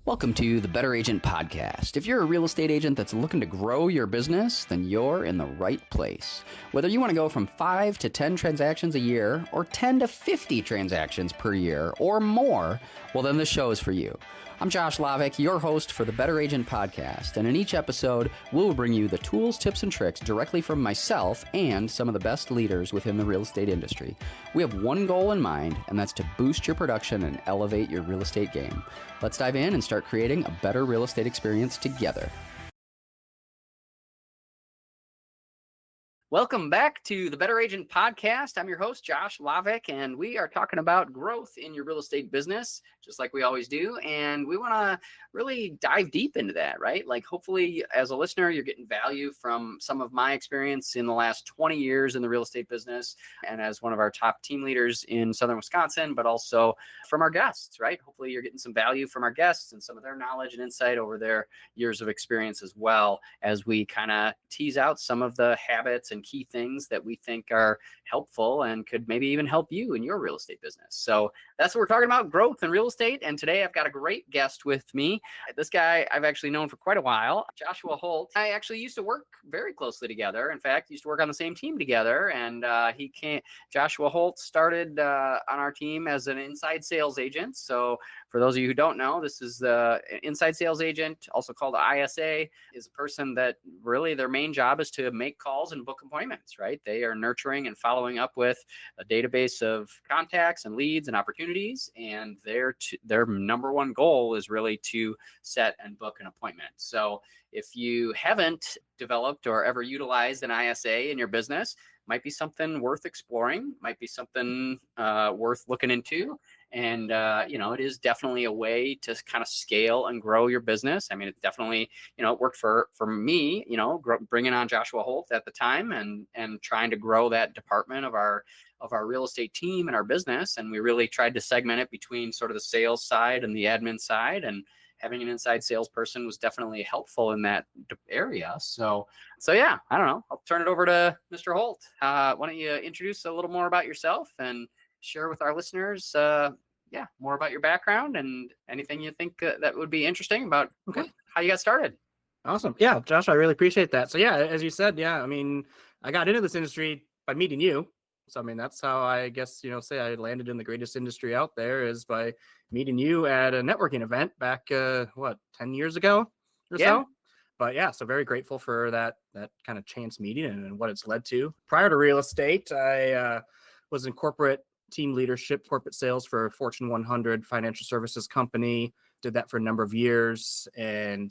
Welcome to the Better Agent Podcast. If you're a real estate agent that's looking to grow your business, then you're in the right place. Whether you want to go from 5 to 10 transactions a year, or 10 to 50 transactions per year, or more, well, then this show is for you. I'm Josh Lavik, your host for the Better Agent Podcast, and in each episode, we'll bring you the tools, tips, and tricks directly from myself and some of the best leaders within the real estate industry. We have one goal in mind, and that's to boost your production and elevate your real estate game. Let's dive in and start creating a better real estate experience together. Welcome back to the Better Agent Podcast. I'm your host, Josh Lavik, and we are talking about growth in your real estate business, just like we always do. And we want to really dive deep into that, right? Like, hopefully, as a listener, you're getting value from some of my experience in the last 20 years in the real estate business, and as one of our top team leaders in Southern Wisconsin, but also from our guests, right? Hopefully, you're getting some value from our guests and some of their knowledge and insight over their years of experience as well, as we kind of tease out some of the habits and key things that we think are helpful and could maybe even help you in your real estate business. So that's what we're talking about, growth in real estate. And today I've got a great guest with me. This guy I've actually known for quite a while, Joshua Holt. I actually used to work very closely together. In fact, used to work on the same team together. And Joshua Holt started on our team as an inside sales agent. So for those of you who don't know, this is the inside sales agent, also called the ISA, is a person that really their main job is to make calls and book appointments, right? They are nurturing and following up with a database of contacts and leads and opportunities. And their number one goal is really to set and book an appointment. So if you haven't developed or ever utilized an ISA in your business, might be something worth exploring, might be something worth looking into. And, it is definitely a way to kind of scale and grow your business. I mean, it definitely, it worked for me, bringing on Joshua Holt at the time and trying to grow that department of our real estate team and our business. And we really tried to segment it between sort of the sales side and the admin side. And having an inside salesperson was definitely helpful in that area. So yeah, I don't know. I'll turn it over to Mr. Holt. Why don't you introduce a little more about yourself and share with our listeners, more about your background and anything you think that would be interesting about how you got started. Awesome. Yeah, Josh, I really appreciate that. So yeah, as you said, I mean, I got into this industry by meeting you. So, I mean, that's how I guess, say I landed in the greatest industry out there is by meeting you at a networking event back, 10 years ago or so. But yeah, so very grateful for that kind of chance meeting and what it's led to. Prior to real estate, I was in corporate team leadership, corporate sales for a Fortune 100 financial services company. Did that for a number of years. And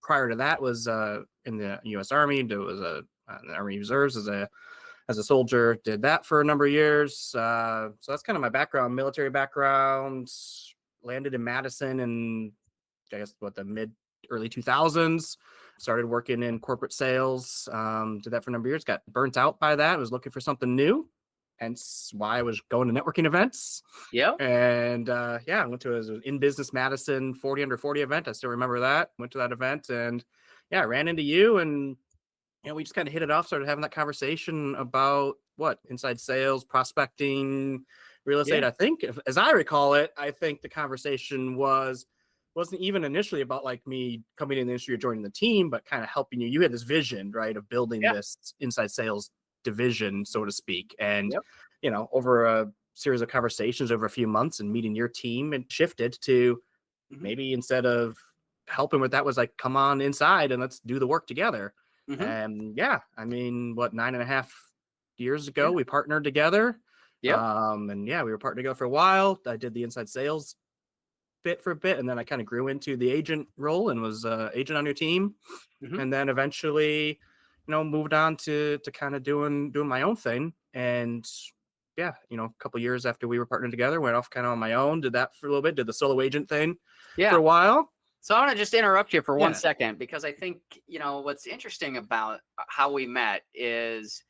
prior to that was in the U.S. Army. It was in the Army Reserves as a soldier, did that for a number of years. So that's kind of my background, military background. Landed in Madison in, I guess, the early 2000s. Started working in corporate sales. Did that for a number of years. Got burnt out by that. Was looking for something new. Hence why I was going to networking events. Yeah. And I went to an In Business Madison 40 under 40 event. I still remember that. Went to that event and I ran into you and we just kind of hit it off, started having that conversation about inside sales, prospecting, real estate. I think, as I recall it, I think the conversation wasn't even initially about like me coming in the industry or joining the team, but kind of helping you. You had this vision, right, of building this inside sales division, so to speak. And, over a series of conversations over a few months and meeting your team, and shifted to maybe instead of helping with that was like, come on inside and let's do the work together. And I mean, 9.5 years ago, we partnered together. We were partnered together for a while. I did the inside sales bit for a bit, and then I kind of grew into the agent role and was agent on your team. And then eventually, moved on to kind of doing my own thing. And a couple years after we were partnered together, went off kind of on my own, did that for a little bit, did the solo agent thing for a while. So I want to just interrupt you for 1 second, because I think, what's interesting about how we met is,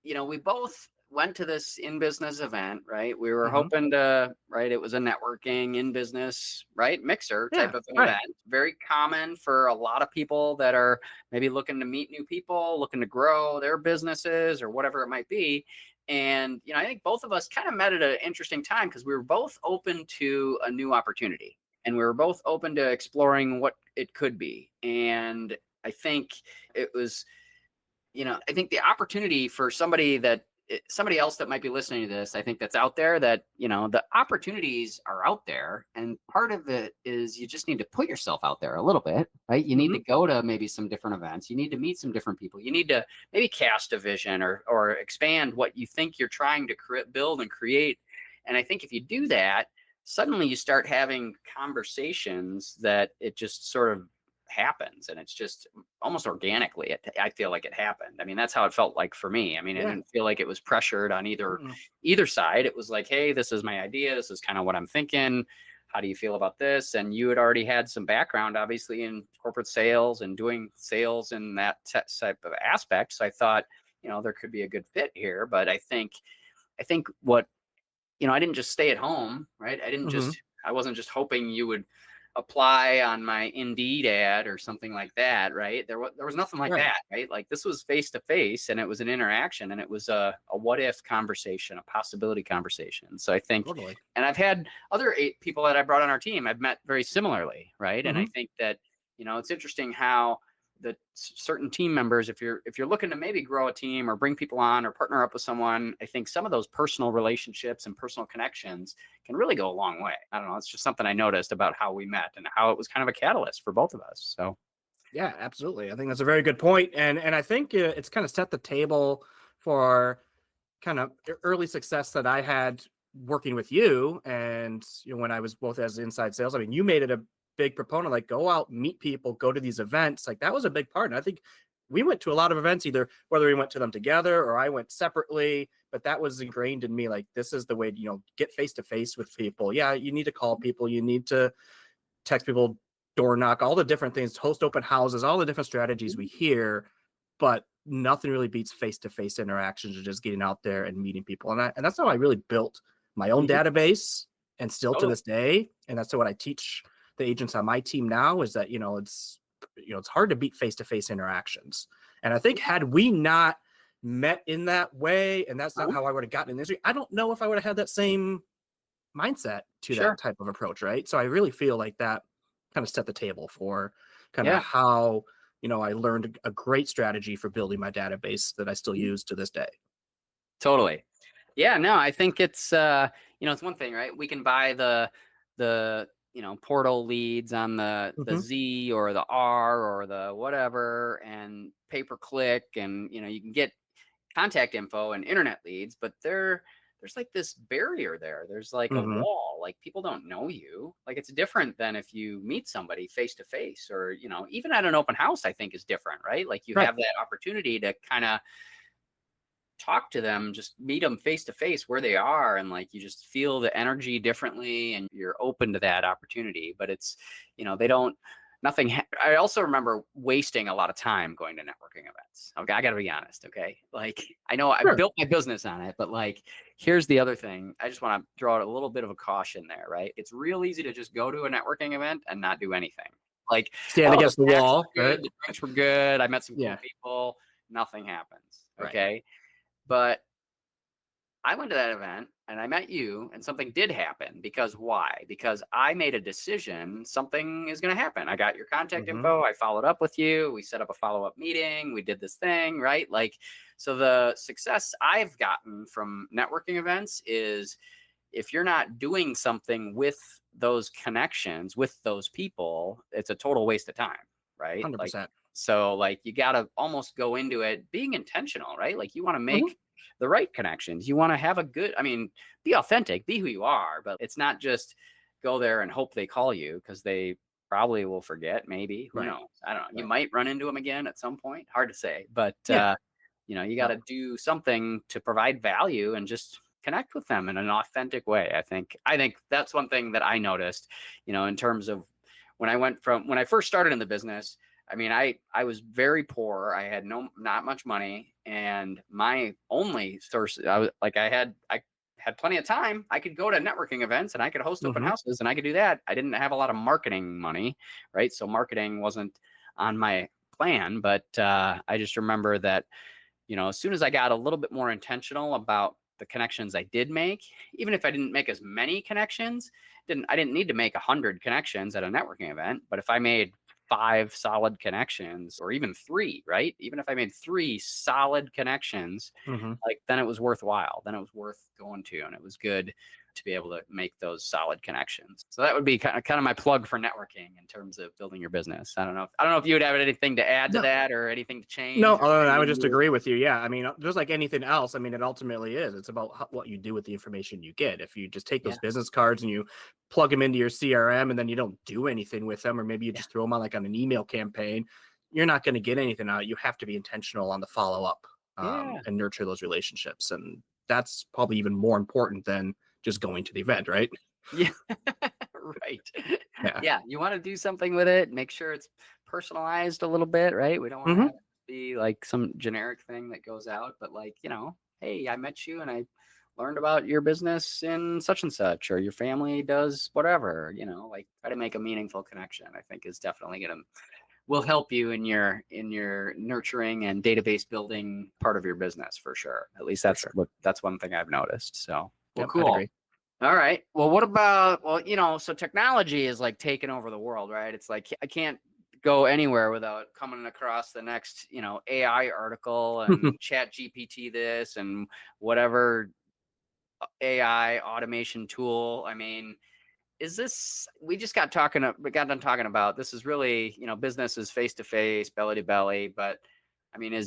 we both went to this in business event, right? We were hoping to, right? It was a networking in business, right? Mixer type of event. Very common for a lot of people that are maybe looking to meet new people, looking to grow their businesses or whatever it might be. And, I think both of us kind of met at an interesting time because we were both open to a new opportunity. and we were both open to exploring what it could be. And I think it was, I think the opportunity for somebody else that might be listening to this, I think that's out there, that, the opportunities are out there. And part of it is you just need to put yourself out there a little bit, right? You need to go to maybe some different events. You need to meet some different people. You need to maybe cast a vision or expand what you think you're trying to build and create. And I think if you do that, suddenly you start having conversations that it just sort of happens, and it's just almost organically. I feel like it happened. I mean, that's how it felt like for me. I mean, I didn't feel like it was pressured on either side. It was like, hey, this is my idea. This is kind of what I'm thinking. How do you feel about this? And you had already had some background, obviously, in corporate sales and doing sales in that type of aspect. So I thought, there could be a good fit here. But I think what, I didn't just stay at home, right? I wasn't just hoping you would apply on my Indeed ad or something like that, right? There was nothing like that, right? Like, this was face to face, and it was an interaction, and it was a what if conversation, a possibility conversation. So I think, and I've had other 8 people that I brought on our team, I've met very similarly, right? And I think that, it's interesting how the certain team members, if you're looking to maybe grow a team or bring people on or partner up with someone, I think some of those personal relationships and personal connections can really go a long way. I don't know. It's just something I noticed about how we met and how it was kind of a catalyst for both of us. So. Yeah, absolutely. I think that's a very good point. And I think it's kind of set the table for kind of early success that I had working with you. And, when I was both as inside sales, I mean, you made it a big proponent, like, go out, meet people, go to these events. Like, that was a big part. And I think we went to a lot of events, either whether we went to them together or I went separately, but that was ingrained in me. Like, this is the way to, get face to face with people. Yeah. You need to call people. You need to text people, door knock, all the different things, host open houses, all the different strategies we hear, but nothing really beats face to face interactions or just getting out there and meeting people. And that's how I really built my own database, and still to this day. And that's what I teach the agents on my team now, is that, it's hard to beat face-to-face interactions. And I think had we not met in that way, and that's not how I would have gotten in this, I don't know if I would have had that same mindset to that type of approach. Right. So I really feel like that kind of set the table for kind of how, I learned a great strategy for building my database that I still use to this day. Totally. Yeah, no, I think it's, it's one thing, right? We can buy the portal leads on the Z or the R or the whatever, and pay per click, and, you can get contact info and internet leads, but there's like this barrier there. There's like a wall, like, people don't know you. Like, it's different than if you meet somebody face to face, or, even at an open house, I think is different, right? Like, you have that opportunity to kind of talk to them, just meet them face to face where they are, and, like, you just feel the energy differently, and you're open to that opportunity. But it's, I also remember wasting a lot of time going to networking events. Okay, I got to be honest. Okay, like, I know I built my business on it, but, like, here's the other thing. I just want to throw out a little bit of a caution there, right? It's real easy to just go to a networking event and not do anything. Like, stand against the wall. Right? The drinks were good. I met some cool people. Nothing happens. Okay. But I went to that event and I met you, and something did happen. Because why? Because I made a decision, something is going to happen. I got your contact info. I followed up with you. We set up a follow-up meeting. We did this thing, right? Like, so the success I've gotten from networking events is, if you're not doing something with those connections, with those people, it's a total waste of time, right? 100%. Like, so, like, you got to almost go into it being intentional, right? Like, you want to make the right connections. You want to have be authentic, be who you are, but it's not just go there and hope they call you, because they probably will forget, maybe. Who knows? I don't know. You might run into them again at some point. Hard to say, but you got to do something to provide value and just connect with them in an authentic way. I think that's one thing that I noticed, in terms of when I first started in the business. I mean, I was very poor. I had not much money, and my only source, I had plenty of time. I could go to networking events, and I could host open houses, and I could do that. I didn't have a lot of marketing money, right? So marketing wasn't on my plan, but I just remember that, as soon as I got a little bit more intentional about the connections I did make, even if I didn't make as many connections, I didn't need to make 100 connections at a networking event. But if I made 5 solid connections, or even 3, right? Even if I made 3 solid connections, Mm-hmm. like then it was worthwhile. Then it was worth going to, and it was good to be able to make those solid connections. So that would be kind of my plug for networking in terms of building your business. I don't know if you would have anything to add to No, that, or anything to change. no, Or I would anything just agree with you. Yeah, I mean, just like anything else, I mean, it ultimately is. It's about what you do with the information you get. If you just take those Yeah, business cards and you plug them into your CRM and then you don't do anything with them, or maybe you yeah, just throw them on like on an email campaign, you're not going to get anything out. You have to be intentional on the follow up, yeah, and nurture those relationships, and that's probably even more important than just going to the event, right? yeah. Right. Yeah. Yeah, you want to do something with it. Make sure it's personalized a little bit, right? We don't want to Hmm. have it be like some generic thing that goes out, but like, hey, I met you and I learned about your business in such and such, or your family does whatever, like try to make a meaningful connection. I think is definitely will help you in your nurturing and database building part of your business for sure. At least For sure. that's one thing I've noticed. So, well, Yep, I'd cool. agree. All right. Well, what about, so technology is like taking over the world, right? It's like I can't go anywhere without coming across the next, AI article and chat GPT this and whatever AI automation tool. I mean, we just we got done talking about, this is really, business is face to face, belly to belly, but I mean,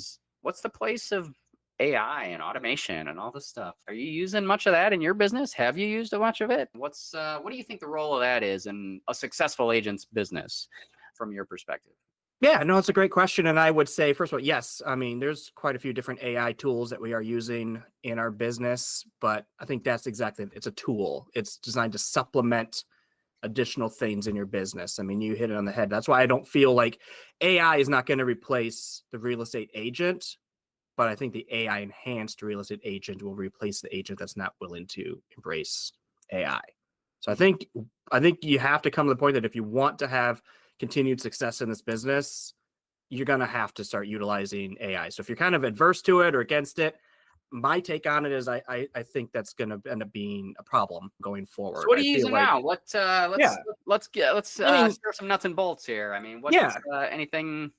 what's the place of AI and automation and all this stuff? Are you using much of that in your business? Have you used much of it? What do you think the role of that is in a successful agent's business from your perspective? Yeah, no, it's a great question. And I would say, first of all, yes, I mean, there's quite a few different AI tools that we are using in our business, but I think that's exactly, it's a tool. It's designed to supplement additional things in your business. I mean, you hit it on the head. That's why I don't feel like AI is not going to replace the real estate agent, but I think the AI enhanced real estate agent will replace the agent that's not willing to embrace AI. So I think you have to come to the point that if you want to have continued success in this business, you're going to have to start utilizing AI. So if you're kind of adverse to it or against it, my take on it is I think that's going to end up being a problem going So forward. what are I you feel using like, now? yeah, Let's I mean, share some nuts and bolts here. I mean, what's yeah, anything?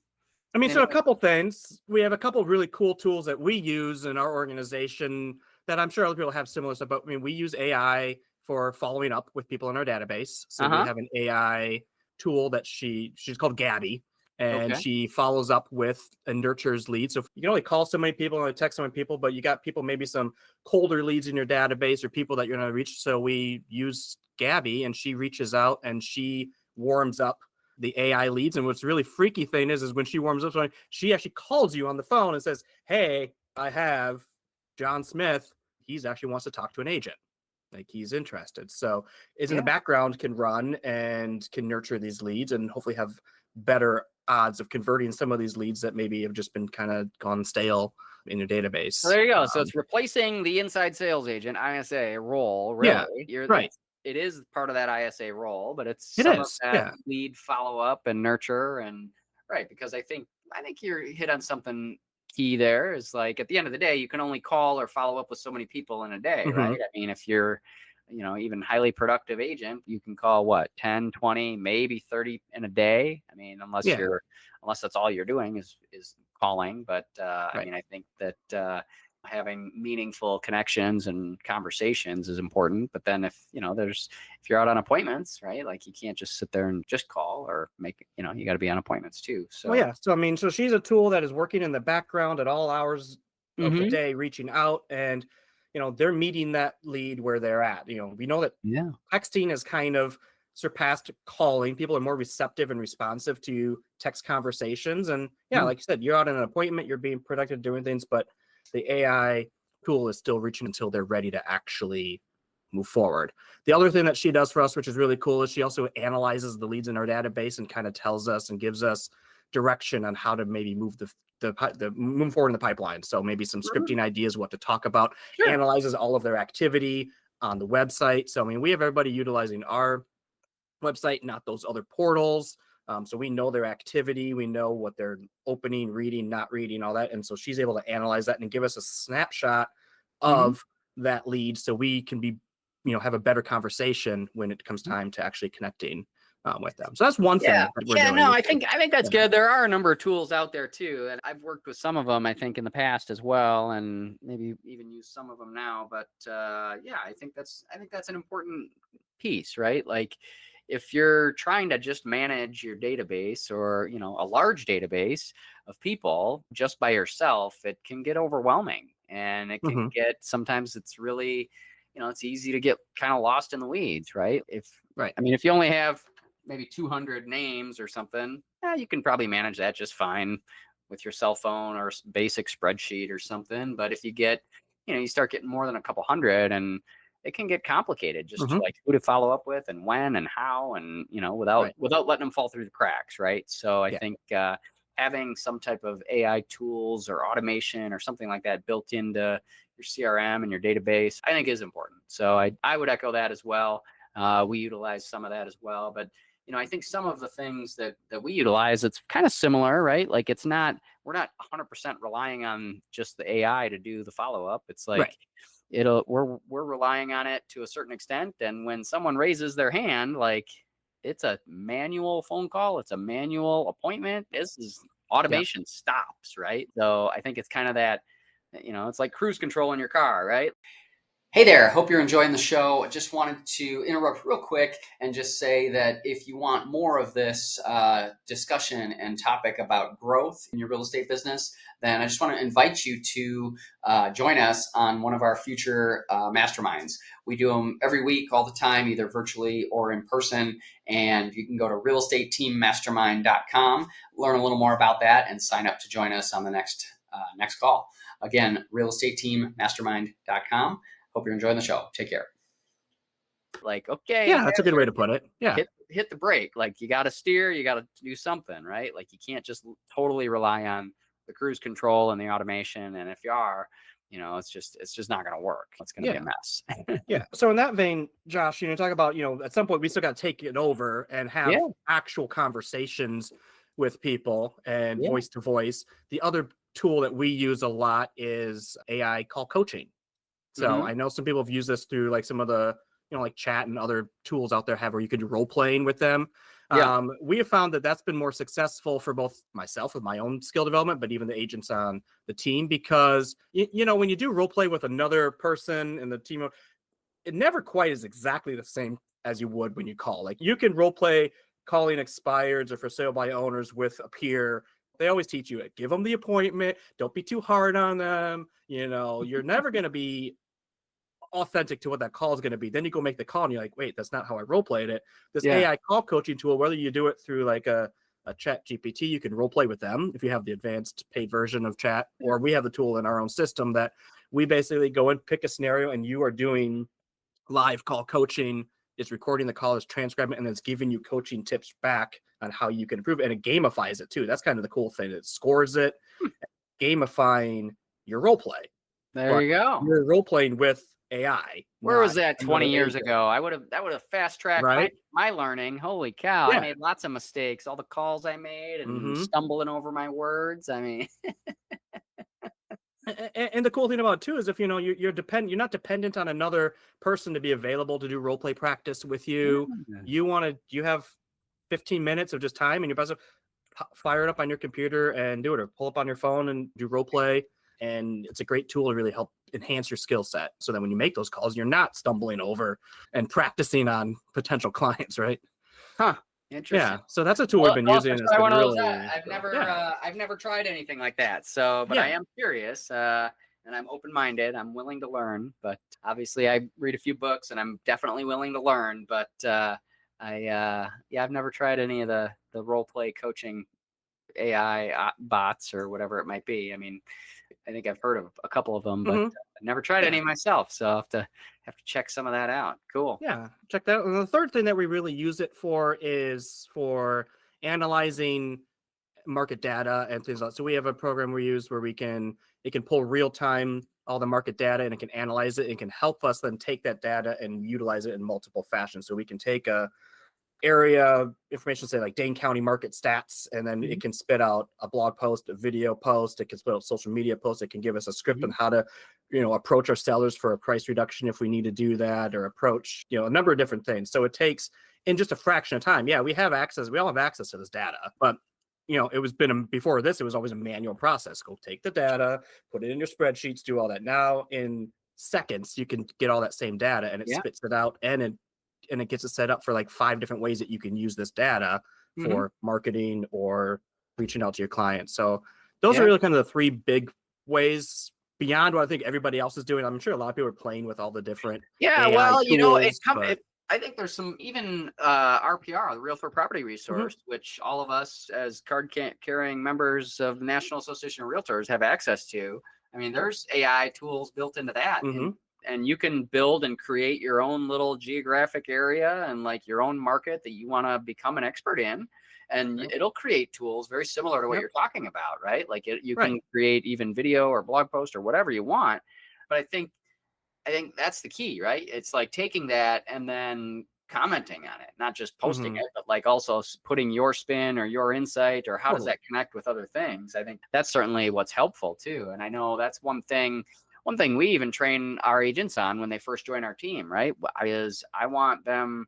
so a Anything? couple things. We have a couple really cool tools that we use in our organization that I'm sure other people have similar stuff. But I mean, we use AI for following up with people in our database. So we Uh-huh. have an AI tool that she's called Gabby, and Okay. she follows up with and nurtures leads. So you can only call so many people and text so many people, but you got people, maybe some colder leads in your database or people that you're going to reach. So we use Gabby, and she reaches out and she warms up the AI leads. And what's really freaky thing is when she warms up, she actually calls you on the phone and says, "Hey, I have John Smith. He's actually wants to talk to an agent. Like he's interested." So it's in the Yeah. background can run and can nurture these leads and hopefully have better odds of converting some of these leads that maybe have just been kind of gone stale in your So database. there you go. So it's replacing the inside sales agent ISA role, Yeah, really. right. It is part of that ISA role, but it's It some of is. that Yeah. lead follow up and nurture, and right, because I think you're hit on something key there. Is like at the end of the day, you can only call or follow up with so many people in a day, Hmm. right? I mean, if you're even highly productive agent, you can call what, 10, 20, maybe 30 in a day. I mean, Yeah. unless that's all you're doing is calling. But I Right. mean, I think that having meaningful connections and conversations is important. But then if you're out on appointments, right? Like you can't just sit there and just call or make, you got to be on appointments too. Well, So yeah. So I mean, so she's a tool that is working in the background at all hours of the hmm day, reaching out, and they're meeting that lead where they're at. We know that yeah. texting has kind of surpassed calling. People are more receptive and responsive to text conversations. And yeah, Yeah. like you said, you're out in an appointment, you're being productive doing things, but the AI tool is still reaching until they're ready to actually move forward. The other thing that she does for us, which is really cool, is she also analyzes the leads in our database and kind of tells us and gives us direction on how to maybe move the move forward in the pipeline. So maybe some Mhm. scripting ideas, what to talk about, Sure. analyzes all of their activity on the website. So I mean, we have everybody utilizing our website, not those other portals. So we know their activity, we know what they're opening, reading, not reading, all that. And so she's able to analyze that and give us a snapshot hmm of that lead so we can be, have a better conversation when it comes time to actually connecting with them. So that's one thing Yeah. that we're Yeah. doing. No, I think that's Yeah. good. There are a number of tools out there too, and I've worked with some of them, I think, in the past as well, and maybe even use some of them now. But yeah, I think that's an important piece, right? Like, if you're trying to just manage your database or a large database of people just by yourself, it can get overwhelming, and it can get, sometimes it's really, it's easy to get kind of lost in the weeds, right? Right. I mean, if you only have maybe 200 names or something, you can probably manage that just fine with your cell phone or basic spreadsheet or something. But if you get, you start getting more than a couple hundred, and it can get complicated, just like who to follow up with and when and how, and without letting them fall through the cracks, right? So I think having some type of AI tools or automation or something like that built into your CRM and your database, I think is important. So I would echo that as well. We utilize some of that as well, but I think some of the things that we utilize, it's kind of similar, right? Like, we're not 100% relying on just the AI to do the follow-up. It's like, we're relying on it to a certain extent. And when someone raises their hand, like, it's a manual phone call, it's a manual appointment. This is automation stops, right? So I think it's kind of that, it's like cruise control in your car, right? Hey there, hope you're enjoying the show. Just wanted to interrupt real quick and just say that if you want more of this discussion and topic about growth in your real estate business, then I just want to invite you to join us on one of our future masterminds. We do them every week, all the time, either virtually or in person. And you can go to realestateteammastermind.com, learn a little more about that, and sign up to join us on the next call. Again, realestateteammastermind.com. Hope you're enjoying the show. Take care. Like, okay. Yeah, that's a good way to put it. Yeah. Hit the brake. Like, you got to steer, you got to do something, right? Like, you can't just totally rely on the cruise control and the automation. And if you are, it's just not going to work. It's going to be a mess. Yeah. So in that vein, Josh, talk about, at some point we still got to take it over and have actual conversations with people and voice to voice. The other tool that we use a lot is AI call coaching. So I know some people have used this through like some of the, like chat and other tools out there where you could do role playing with them. We have found that that's been more successful for both myself with my own skill development, but even the agents on the team, because, when you do role play with another person in the team, it never quite is exactly the same as you would when you call. Like, you can role play calling expireds or for sale by owners with a peer. They always teach you, give them the appointment. Don't be too hard on them. You're never going to be authentic to what that call is going to be. Then you go make the call and you're like, wait, that's not how I role played it. This AI call coaching tool, whether you do it through like a chat GPT, you can role play with them if you have the advanced paid version of chat, or we have the tool in our own system that we basically go and pick a scenario and you are doing live call coaching. It's recording the call, it's transcribing, and then it's giving you coaching tips back on how you can improve it. And it gamifies it too. That's kind of the cool thing. It scores it, gamifying your role play. There you go. You're role playing with AI. Where was that 20 years ago? That would have fast tracked my learning. Holy cow. I made lots of mistakes. All the calls I made and stumbling over my words. I mean, and the cool thing about it too is if you're not dependent on another person to be available to do role play practice with you. You have 15 minutes of just time and you're about to fire it up on your computer and do it, or pull up on your phone and do role play. And it's a great tool to really help enhance your skill set so that when you make those calls, you're not stumbling over and practicing on potential clients, right? Interesting. Yeah. So that's a tool we've been using. I've never tried anything like that. So, but I am curious and I'm open-minded. I'm willing to learn, but obviously I read a few books and I'm definitely willing to learn, but I've never tried any of the role play coaching AI bots or whatever it might be. I mean, I think I've heard of a couple of them, but I've never tried any myself. So I'll have to check some of that out. Cool. Yeah, check that out. And the third thing that we really use it for is for analyzing market data and things like that. So we have a program we use where it can pull real time all the market data, and it can analyze it. It can help us then take that data and utilize it in multiple fashions. So we can take a area information, say like Dane County market stats, and then Mhm. it can spit out a blog post, a video post, it can spit out social media posts, it can give us a script on how to, approach our sellers for a price reduction if we need to do that, or approach, a number of different things. So it takes in just a fraction of time. Yeah, we all have access to this data, but before this, it was always a manual process. Go take the data, put it in your spreadsheets, do all that. Now in seconds, you can get all that same data and it Yeah. spits it out, and it gets it set up for like 5 different ways that you can use this data for marketing or reaching out to your clients. So those are really kind of the 3 big ways beyond what I think everybody else is doing. I'm sure a lot of people are playing with all the different AI Well, tools, but I think there's some even RPR, the Realtor Property Resource, which all of us as card-carrying members of the National Association of Realtors have access to. I mean, there's AI tools built into that, and you can build and create your own little geographic area and like your own market that you want to become an expert in. And it'll create tools very similar to what you're talking about, right? Like you can create even video or blog post or whatever you want. But I think that's the key, right? It's like taking that and then commenting on it, not just posting it, but like also putting your spin or your insight, or how does that connect with other things? I think that's certainly what's helpful too. And I know that's one thing we even train our agents on when they first join our team, right? Is I want them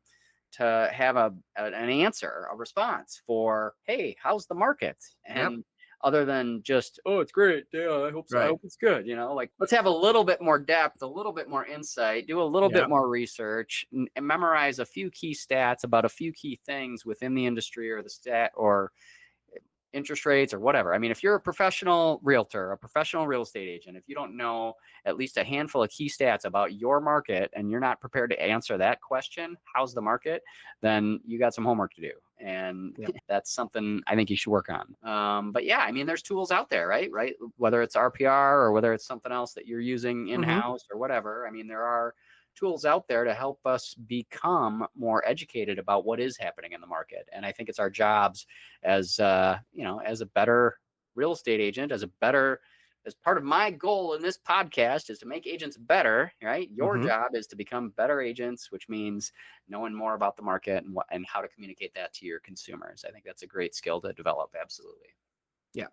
to have an answer, a response for, hey, how's the market? And other than just, oh, it's great. Yeah, I hope so. I hope it's good. Like let's have a little bit more depth, a little bit more insight, do a little bit more research, and memorize a few key stats about a few key things within the industry or the stat or interest rates or whatever. I mean, if you're a professional realtor, a professional real estate agent, if you don't know at least a handful of key stats about your market and you're not prepared to answer that question, how's the market, then you got some homework to do. And that's something I think you should work on. But yeah, I mean, there's tools out there, right? Whether it's RPR or whether it's something else that you're using in-house or whatever. I mean, there are tools out there to help us become more educated about what is happening in the market. And I think it's our jobs as as a better real estate agent, as part of my goal in this podcast is to make agents better, right? Your job is to become better agents, which means knowing more about the market and how to communicate that to your consumers. I think that's a great skill to develop. Absolutely. Yeah,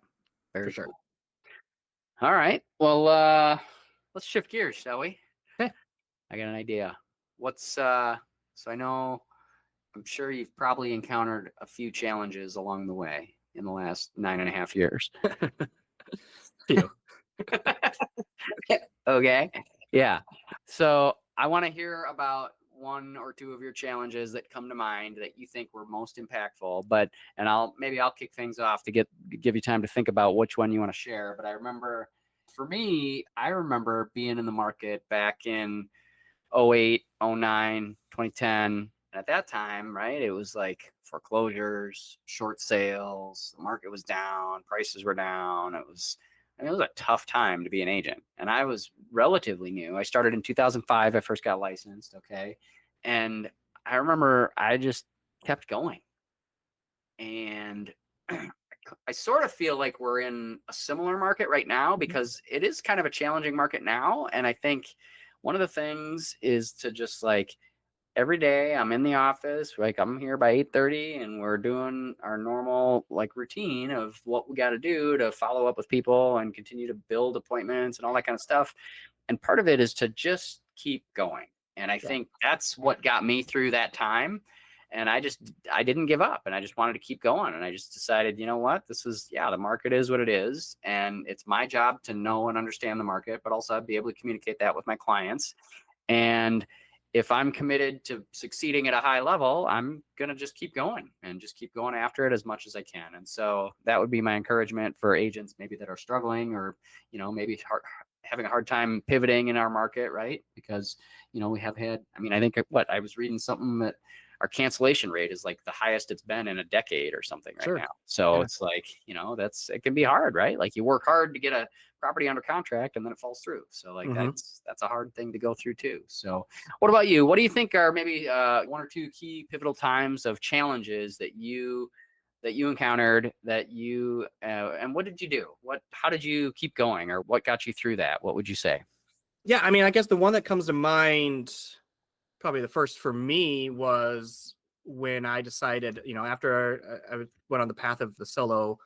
very sure. Cool. All right. Well, let's shift gears, shall we? Okay. I got an idea. So I know, I'm sure you've probably encountered a few challenges along the way in the last 9.5 years. Few. Okay. Yeah. So I want to hear about 1 or 2 of your challenges that come to mind that you think were most impactful. And I'll kick things off to give you time to think about which one you want to share. But I remember, for me, being in the market back in 08, 09, 2010. And at that time, right, it was like foreclosures, short sales, the market was down, prices were down. It was a tough time to be an agent. And I was relatively new. I started in 2005. I first got licensed. Okay. And I remember I just kept going. And I sort of feel like we're in a similar market right now because it is kind of a challenging market now. And I think one of the things is to just like every day I'm in the office, like I'm here by 8:30 and we're doing our normal like routine of what we got to do to follow up with people and continue to build appointments and all that kind of stuff. And part of it is to just keep going. And I think that's what got me through that time. And I didn't give up, and I just wanted to keep going. And I just decided, you know what, the market is what it is. And it's my job to know and understand the market, but also be able to communicate that with my clients. And if I'm committed to succeeding at a high level, I'm going to just keep going and just keep going after it as much as I can. And so that would be my encouragement for agents maybe that are struggling or, maybe having a hard time pivoting in our market, right? Because, we have had, I think I was reading something that our cancellation rate is like the highest it's been in a decade or something right now. So it's like, it can be hard, right? Like you work hard to get a property under contract and then it falls through. So like that's a hard thing to go through too. So what about you? What do you think are maybe 1 or 2 key pivotal times of challenges that you encountered and what did you do? How did you keep going, or what got you through that? What would you say? Yeah, I guess the one that comes to mind, probably the first for me, was when I decided, after I went on the path of the solo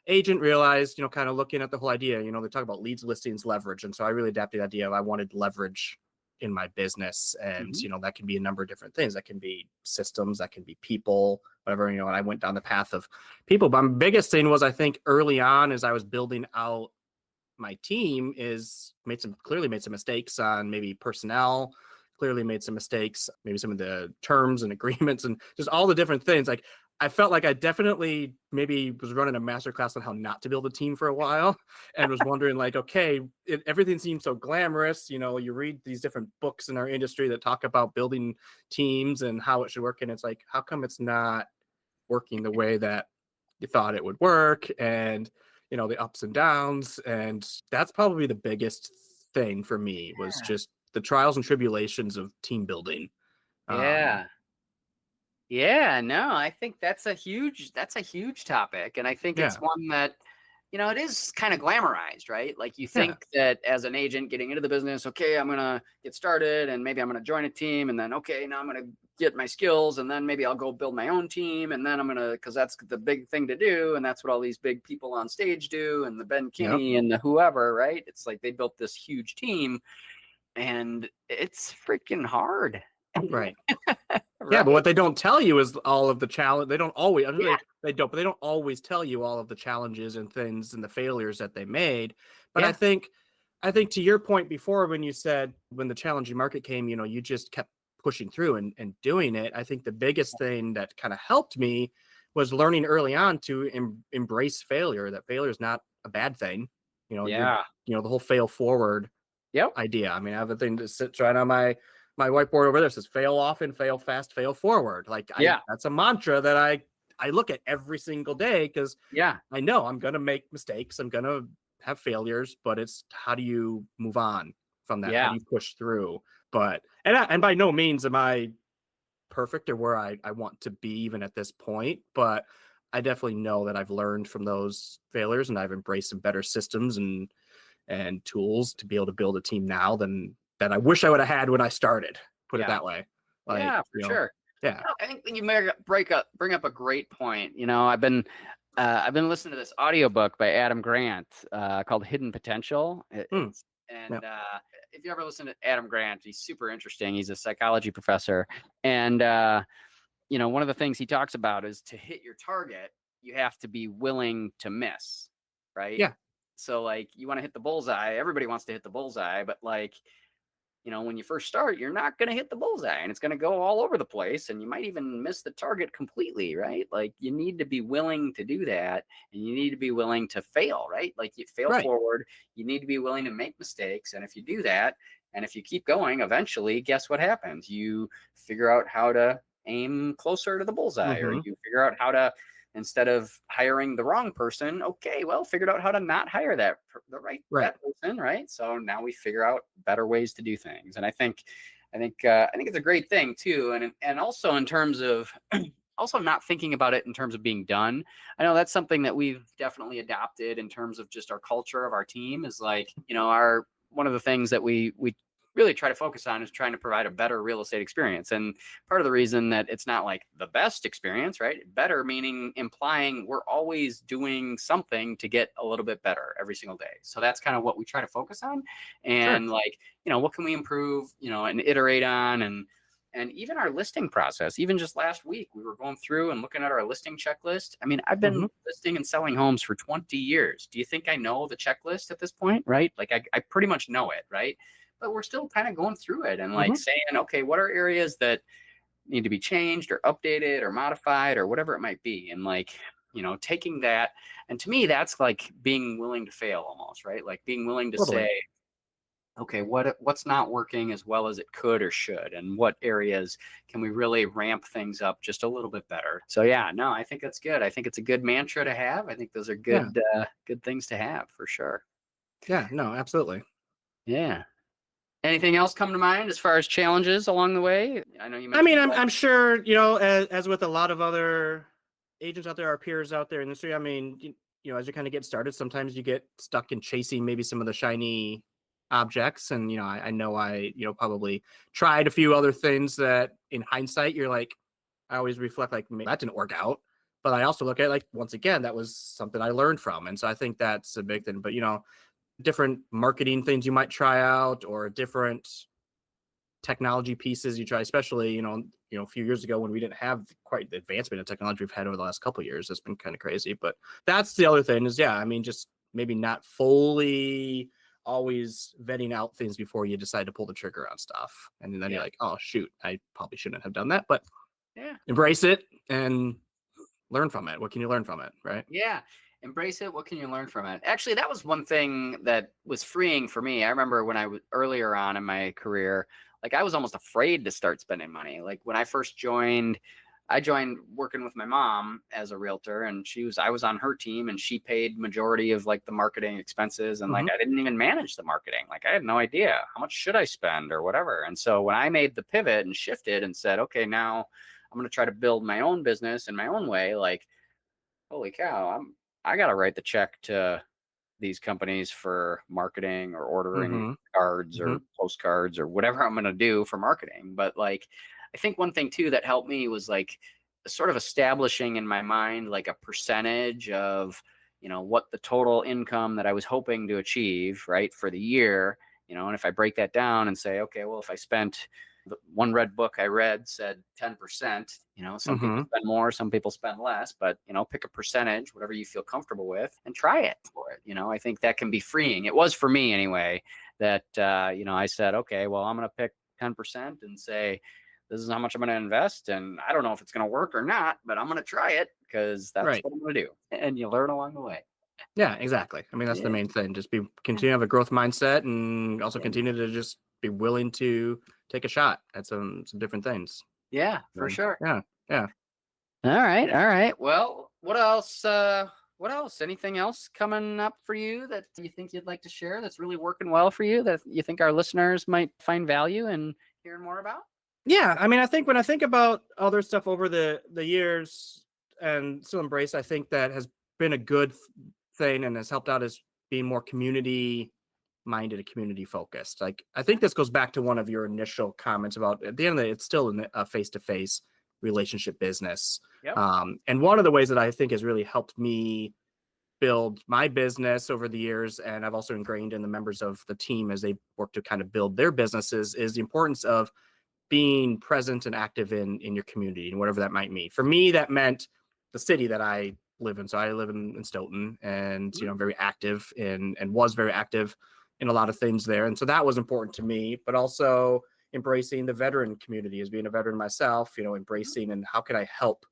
agent, realized, kind of looking at the whole idea, they talk about leads, listings, leverage. And so I really adapted the idea of I wanted leverage in my business. And, that can be a number of different things. That can be systems, that can be people, whatever, and I went down the path of people. But my biggest thing was, I think early on, as I was building out my team, clearly made some mistakes on maybe personnel, clearly made some mistakes, maybe some of the terms and agreements and just all the different things. Like, I felt like I definitely maybe was running a masterclass on how not to build a team for a while, and was wondering, like, okay, everything seems so glamorous. You read these different books in our industry that talk about building teams and how it should work. And it's like, how come it's not working the way that you thought it would work? And, the ups and downs. And that's probably the biggest thing for me, was just the trials and tribulations of team building. Yeah. Yeah, no, I think that's a huge topic. And I think it's one that, it is kind of glamorized, right? Like, you think that as an agent getting into the business, okay, I'm going to get started and maybe I'm going to join a team, and then, okay, now I'm going to get my skills, and then maybe I'll go build my own team. And then I'm going to, cause that's the big thing to do. And that's what all these big people on stage do. And the Ben Kinney and the whoever, right? It's like they built this huge team, and it's freaking hard. Right. Yeah, but what they don't tell you is all of the challenge. They don't always, they don't, but they don't always tell you all of the challenges and things and the failures that they made. But I think to your point before, when you said when the challenging market came, you just kept pushing through and doing it. I think the biggest thing that kind of helped me was learning early on to embrace failure, that failure is not a bad thing. The whole fail forward idea. I mean, I have a thing that sits right on my whiteboard over there, says fail often, fail fast, fail forward. Like, that's a mantra that I look at every single day, because I know I'm going to make mistakes. I'm going to have failures, but it's how do you move on from that? How do you push through? But, and by no means am I perfect or where I want to be even at this point, but I definitely know that I've learned from those failures, and I've embraced some better systems and tools to be able to build a team now than I wish I would have had when I started. Put it that way. Like, for sure. Yeah. I think when you bring up a great point. I've been listening to this audiobook by Adam Grant called Hidden Potential. If you ever listen to Adam Grant, he's super interesting. He's a psychology professor. And, one of the things he talks about is, to hit your target, you have to be willing to miss, right? Yeah. So, like, you want to hit the bullseye. Everybody wants to hit the bullseye, but, like, when you first start, you're not going to hit the bullseye, and it's going to go all over the place, and you might even miss the target completely, right? Like, you need to be willing to do that, and you need to be willing to fail, right? Like, you fail forward, you need to be willing to make mistakes. And if you do that, and if you keep going, eventually, guess what happens? You figure out how to aim closer to the bullseye, or you figure out how to, instead of hiring the wrong person, figured out how to not hire that person, right? So now we figure out better ways to do things. And I think it's a great thing too. And also in terms of also not thinking about it in terms of being done. I know that's something that we've definitely adopted in terms of just our culture of our team, is like, one of the things that we really try to focus on is trying to provide a better real estate experience. And part of the reason that it's not like the best experience, right? Better meaning implying we're always doing something to get a little bit better every single day. So that's kind of what we try to focus on. And like, what can we improve, and iterate on, and even our listing process. Even just last week, we were going through and looking at our listing checklist. I mean, I've been listing and selling homes for 20 years. Do you think I know the checklist at this point, right? Like, I pretty much know it, right? But we're still kind of going through it and like saying, okay, what are areas that need to be changed or updated or modified or whatever it might be? And like, taking that, and to me, that's like being willing to fail almost, right? Like being willing to say, okay, what's not working as well as it could or should, and what areas can we really ramp things up just a little bit better? So yeah, no, I think that's good. I think it's a good mantra to have. I think those are good, good things to have for sure. Yeah, no, absolutely. Yeah. Anything else come to mind as far as challenges along the way? I know you mentioned. I mean, I'm sure, as with a lot of other agents out there, our peers out there in the industry, I mean, as you kind of get started, sometimes you get stuck in chasing maybe some of the shiny objects. And, I know I probably tried a few other things that in hindsight, you're like, I always reflect like that didn't work out. But I also look at like, once again, that was something I learned from. And so I think that's a big thing. But, different marketing things you might try out, or different technology pieces you try, especially, a few years ago when we didn't have quite the advancement in technology we've had over the last couple of years. It's been kind of crazy. But that's the other thing is, just maybe not fully always vetting out things before you decide to pull the trigger on stuff. And then you're like, oh, shoot, I probably shouldn't have done that. But embrace it and learn from it. What can you learn from it? Right. Yeah. Embrace it. What can you learn from it? Actually, that was one thing that was freeing for me. I remember when I was earlier on in my career, like I was almost afraid to start spending money. Like when I first joined, I joined working with my mom as a realtor, and I was on her team, and she paid majority of like the marketing expenses. And like, I didn't even manage the marketing. Like I had no idea how much should I spend or whatever. And so when I made the pivot and shifted and said, okay, now I'm going to try to build my own business in my own way, like, holy cow, I got to write the check to these companies for marketing or ordering cards or postcards or whatever I'm going to do for marketing. But like, I think one thing too that helped me was like sort of establishing in my mind like a percentage of, what the total income that I was hoping to achieve, right, for the year, and if I break that down and say, okay, well, if I spent the one red book I read said 10%, some people spend more, some people spend less, but, pick a percentage, whatever you feel comfortable with, and try it for it. I think that can be freeing. It was for me anyway, that, I said, okay, well, I'm going to pick 10% and say, this is how much I'm going to invest. And I don't know if it's going to work or not, but I'm going to try it because that's what I'm going to do. And you learn along the way. Yeah, exactly. I mean, that's the main thing. Just continue to have a growth mindset, and also continue to just be willing to take a shot at some different things. Yeah, for sure. Yeah. All right. Well, what else? Anything else coming up for you that you think you'd like to share that's really working well for you, that you think our listeners might find value in hearing more about? Yeah, I mean, I think when I think about other stuff over the years and still embrace, I think that has been a good thing and has helped out is being more community minded and community focused. Like, I think this goes back to one of your initial comments about, at the end of the day, it's still a face-to-face relationship business. Yep. And one of the ways that I think has really helped me build my business over the years, and I've also ingrained in the members of the team as they work to kind of build their businesses, is the importance of being present and active in your community, and whatever that might mean. For me, that meant the city that I live in. So I live in Stoughton, and I'm very active and was very active in a lot of things there. And so that was important to me, but also embracing the veteran community as being a veteran myself, embracing and how can I help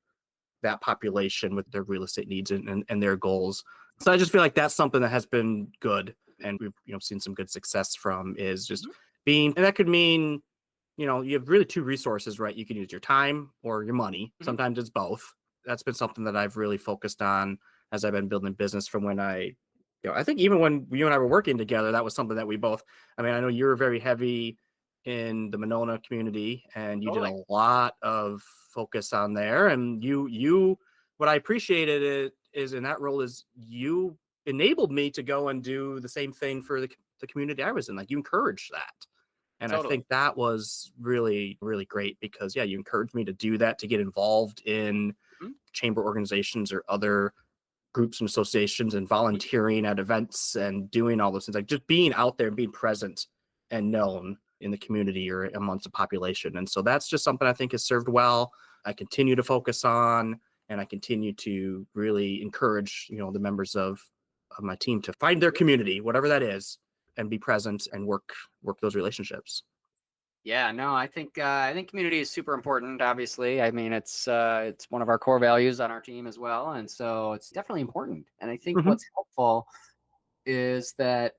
that population with their real estate needs and their goals. So I just feel like that's something that has been good, and we've seen some good success from, is just being, and that could mean, you have really two resources, right? You can use your time or your money. Sometimes it's both. That's been something that I've really focused on as I've been building business from when I think even when you and I were working together, that was something that we both, I mean, I know you were very heavy in the Monona community, and you did a lot of focus on there. And what I appreciated is in that role is you enabled me to go and do the same thing for the community I was in. Like, you encouraged that. And I think that was really, really great because, you encouraged me to do that, to get involved in chamber organizations or other groups and associations, and volunteering at events and doing all those things, like just being out there and being present and known in the community or amongst the population. And so that's just something I think has served well. I continue to focus on, and I continue to really encourage, the members of my team to find their community, whatever that is, and be present and work those relationships. Yeah, no, I think community is super important. Obviously, I mean, it's one of our core values on our team as well, and so it's definitely important. And I think what's helpful is that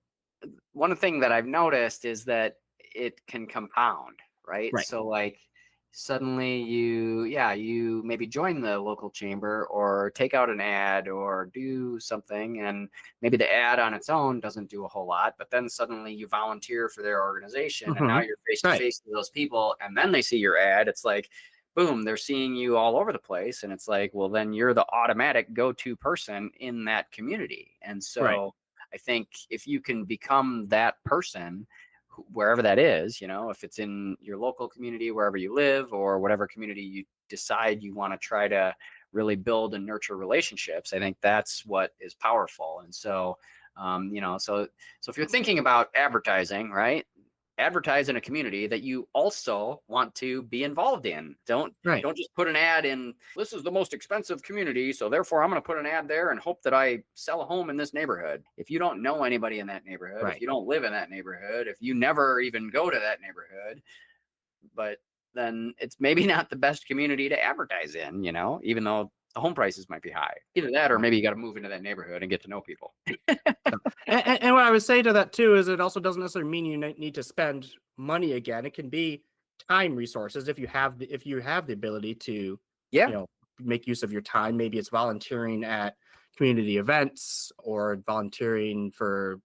one thing that I've noticed is that it can compound, right? So like, suddenly you maybe join the local chamber or take out an ad or do something, and maybe the ad on its own doesn't do a whole lot, but then suddenly you volunteer for their organization, and now you're face to face with those people, and then they see your ad. It's like, boom, they're seeing you all over the place, and it's like, well, then you're the automatic go-to person in that community. And so I think if you can become that person, wherever that is, if it's in your local community, wherever you live, or whatever community you decide you want to try to really build and nurture relationships, I think that's what is powerful. And so, so if you're thinking about advertising, right? Advertise in a community that you also want to be involved in. Don't just put an ad in, this is the most expensive community, so therefore I'm going to put an ad there and hope that I sell a home in this neighborhood. If you don't know anybody in that neighborhood, if you don't live in that neighborhood, if you never even go to that neighborhood, but then it's maybe not the best community to advertise in, even though the home prices might be high. Either that, or maybe you got to move into that neighborhood and get to know people. and what I would say to that too is it also doesn't necessarily mean you need to spend money again. It can be time resources if you have the ability to, make use of your time. Maybe it's volunteering at community events or volunteering for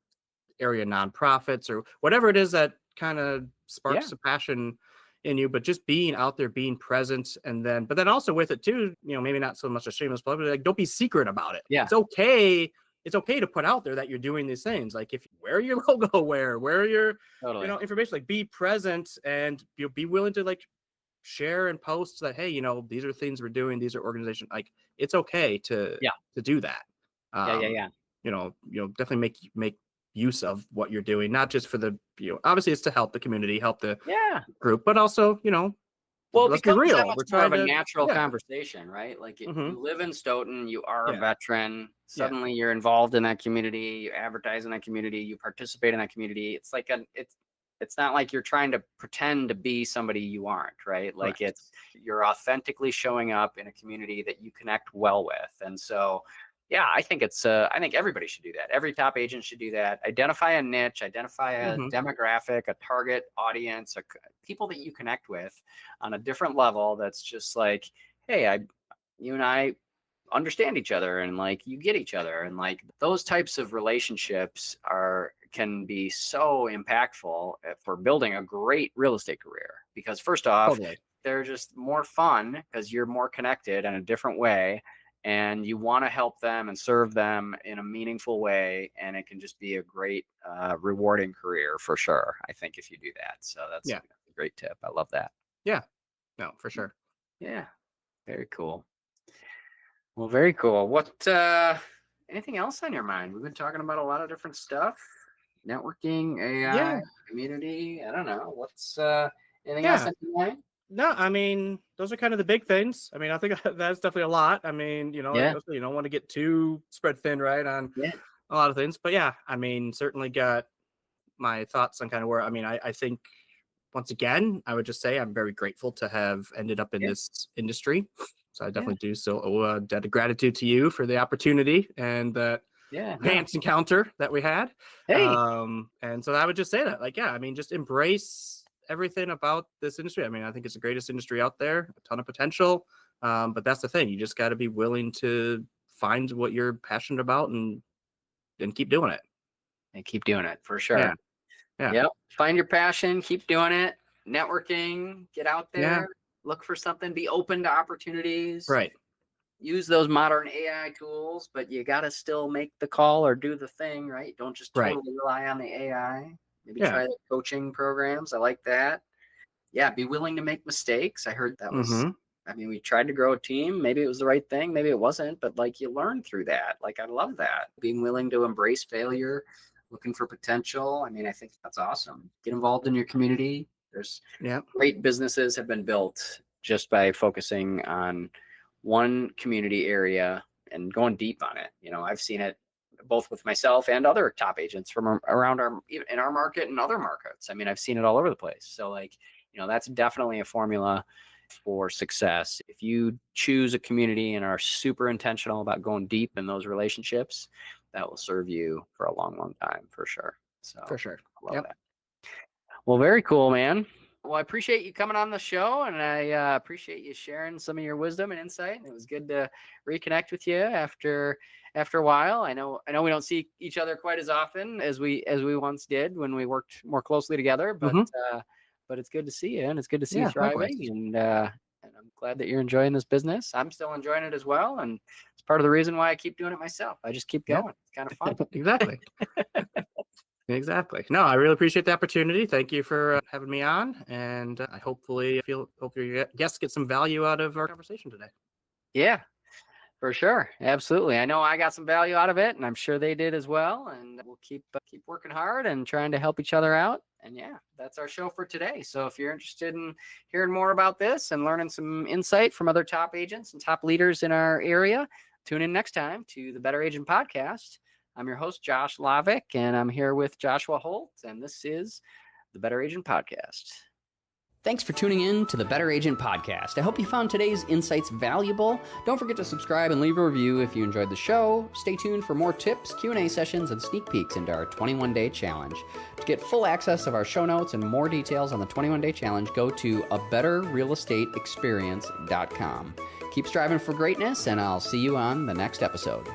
area nonprofits or whatever it is that kind of sparks a passion in you, but just being out there, being present, but then also with it too, maybe not so much a shameless plug, but like, don't be secret about it. Yeah. It's okay to put out there that you're doing these things. Like if you wear your logo, wear your, information, like be present and be willing to like share and post that, hey, these are things we're doing. These are organizations. Like it's okay to do that. Definitely make use of what you're doing, not just for the, obviously it's to help the community, help the group, but also, well, let's because be real. That much more of a natural conversation, right? Like if you live in Stoughton, you are a veteran, suddenly you're involved in that community, you advertise in that community, you participate in that community. It's like it's not like you're trying to pretend to be somebody you aren't, right? Like you're authentically showing up in a community that you connect well with. And so, I think I think everybody should do that. Every top agent should do that. Identify a niche, identify a demographic, a target audience, people that you connect with on a different level. That's just like, hey, you and I understand each other, and like you get each other, and like those types of relationships can be so impactful for building a great real estate career. Because first off, they're just more fun because you're more connected in a different way. And you want to help them and serve them in a meaningful way. And it can just be a great, rewarding career for sure, I think, if you do that. So that's a great tip. I love that. Yeah, no, for sure. Yeah, very cool. Well, very cool. What, anything else on your mind? We've been talking about a lot of different stuff, networking, AI, community. I don't know. What's anything else on your mind? No, I mean, those are kind of the big things. I mean, I think that's definitely a lot. I mean, you don't want to get too spread thin, right, on a lot of things. But I mean, certainly got my thoughts on kind of where, I think, once again, I would just say I'm very grateful to have ended up in this industry. So I definitely do still owe a debt of gratitude to you for the opportunity and that chance encounter that we had. And so I would just say that, like, I mean, just embrace everything about this industry. I mean, I think it's the greatest industry out there, a ton of potential. But that's the thing. You just got to be willing to find what you're passionate about and keep doing it. And keep doing it for sure. Yep. Find your passion, keep doing it. Networking, get out there, look for something, be open to opportunities. Right. Use those modern AI tools, but you got to still make the call or do the thing, right? Don't just totally rely on the AI. Maybe try the coaching programs. I like that. Yeah, be willing to make mistakes. I heard that was, I mean, we tried to grow a team. Maybe it was the right thing. Maybe it wasn't, but like you learn through that. Like, I love that. Being willing to embrace failure, looking for potential. I mean, I think that's awesome. Get involved in your community. There's great businesses have been built just by focusing on one community area and going deep on it. I've seen it both with myself and other top agents from around in our market and other markets. I mean, I've seen it all over the place. So like, that's definitely a formula for success. If you choose a community and are super intentional about going deep in those relationships, that will serve you for a long, long time, for sure. So for sure. I love that. Well, very cool, man. Well, I appreciate you coming on the show, and I appreciate you sharing some of your wisdom and insight. It was good to reconnect with you after a while. I know we don't see each other quite as often as we once did when we worked more closely together, but it's good to see you, and it's good to see you thriving, and I'm glad that you're enjoying this business. I'm still enjoying it as well, and it's part of the reason why I keep doing it myself. I just keep going. It's kind of fun. Exactly. Exactly. No, I really appreciate the opportunity. Thank you for having me on, and I hope your guests get some value out of our conversation today. Yeah, for sure. Absolutely. I know I got some value out of it, and I'm sure they did as well. And we'll keep working hard and trying to help each other out. And yeah, that's our show for today. So if you're interested in hearing more about this and learning some insight from other top agents and top leaders in our area, tune in next time to the Better Agent Podcast. I'm your host, Josh Lavik, and I'm here with Joshua Holt, and this is the Better Agent Podcast. Thanks for tuning in to the Better Agent Podcast. I hope you found today's insights valuable. Don't forget to subscribe and leave a review if you enjoyed the show. Stay tuned for more tips, Q&A sessions, and sneak peeks into our 21-day challenge. To get full access of our show notes and more details on the 21-day challenge, go to abetterrealestateexperience.com. Keep striving for greatness, and I'll see you on the next episode.